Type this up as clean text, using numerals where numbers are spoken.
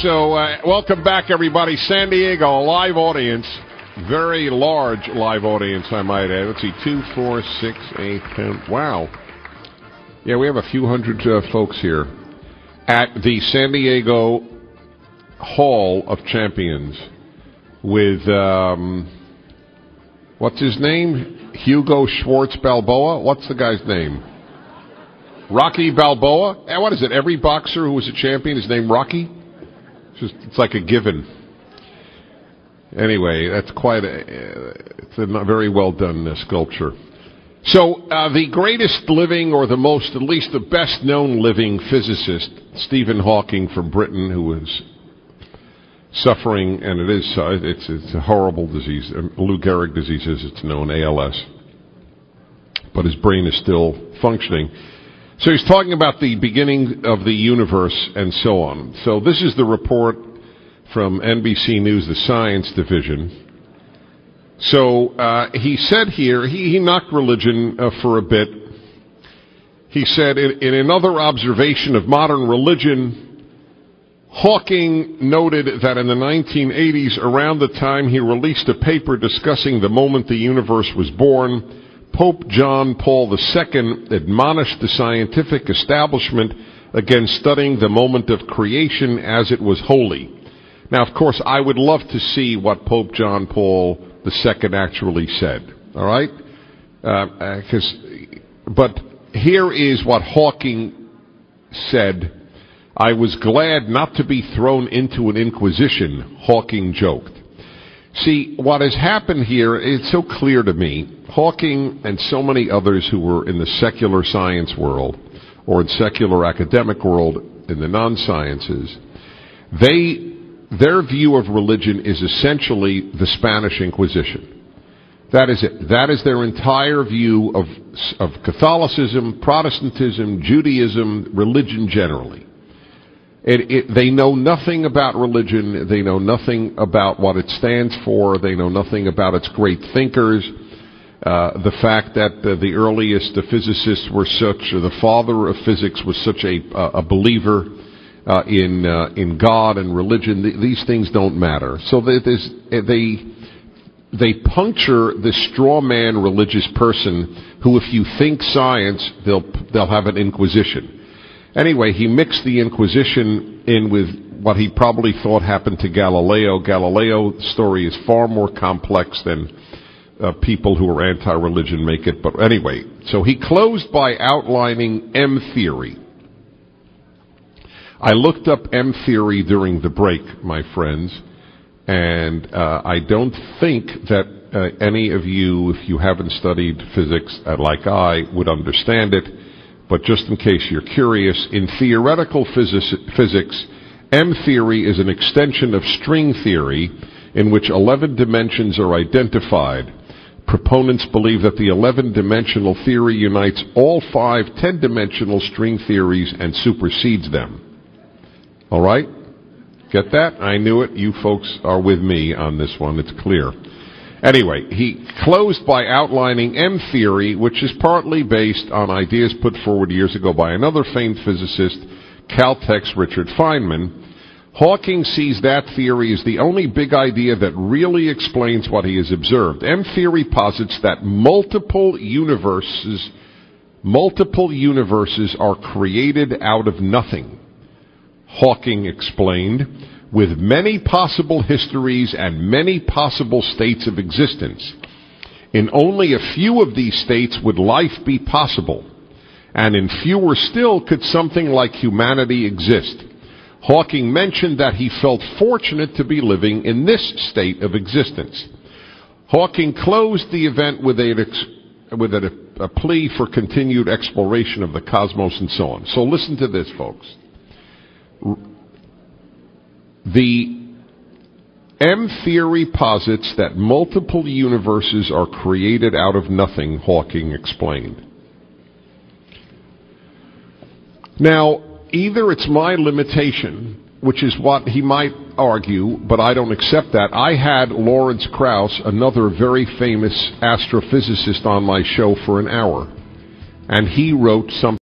So, welcome back, everybody. San Diego, live audience. Very large live audience, I might add. Let's see, 2, 4, 6, 8, 10. Wow. Yeah, we have a few hundred folks here at the San Diego Hall of Champions with, what's his name? Hugo Schwartz Balboa? What's the guy's name? Rocky Balboa? And what is it? Every boxer who was a champion is named Rocky? It's like a given. Anyway, that's quite it's a very well done sculpture. So, the greatest living, or the most, at least the best known living physicist, Stephen Hawking from Britain, who was suffering, and it's a horrible disease, Lou Gehrig disease as it's known, ALS. But his brain is still functioning. So he's talking about the beginning of the universe and so on. So this is the report from NBC News, the Science Division. So he said here, he knocked religion for a bit. He said, in another observation of modern religion, Hawking noted that in the 1980s, around the time he released a paper discussing the moment the universe was born, Pope John Paul II admonished the scientific establishment against studying the moment of creation as it was holy. Now, of course, I would love to see what Pope John Paul II actually said, all right? But here is what Hawking said. I was glad not to be thrown into an inquisition, Hawking joked. See, what has happened here, it's so clear to me. Hawking and so many others who were in the secular science world or in secular academic world in the non-sciences, their view of religion is essentially the Spanish Inquisition. That is it. That is their entire view of Catholicism, Protestantism, Judaism, religion generally. They know nothing about religion. They know nothing about what it stands for. They know nothing about its great thinkers. The fact that the earliest physicists were the father of physics was such a believer in God and religion. These things don't matter. So they puncture this straw man religious person who, if you think science, they'll have an inquisition. Anyway, he mixed the Inquisition in with what he probably thought happened to Galileo. Galileo's story is far more complex than people who are anti-religion make it. But anyway, so he closed by outlining M-theory. I looked up M-theory during the break, my friends, and I don't think that any of you, if you haven't studied physics like I, would understand it. But just in case you're curious, in theoretical physics, M-theory is an extension of string theory in which 11 dimensions are identified. Proponents believe that the 11-dimensional theory unites all 5 10-dimensional string theories and supersedes them. All right? Get that? I knew it. You folks are with me on this one. It's clear. Anyway, he closed by outlining M-theory, which is partly based on ideas put forward years ago by another famed physicist, Caltech's Richard Feynman. Hawking sees that theory as the only big idea that really explains what he has observed. M-theory posits that multiple universes are created out of nothing. Hawking explained, with many possible histories and many possible states of existence. In only a few of these states would life be possible, and in fewer still could something like humanity exist. Hawking mentioned that he felt fortunate to be living in this state of existence. Hawking closed the event with a plea for continued exploration of the cosmos and so on. So listen to this, folks. The M-theory posits that multiple universes are created out of nothing, Hawking explained. Now, either it's my limitation, which is what he might argue, but I don't accept that. I had Lawrence Krauss, another very famous astrophysicist, on my show for an hour, and he wrote something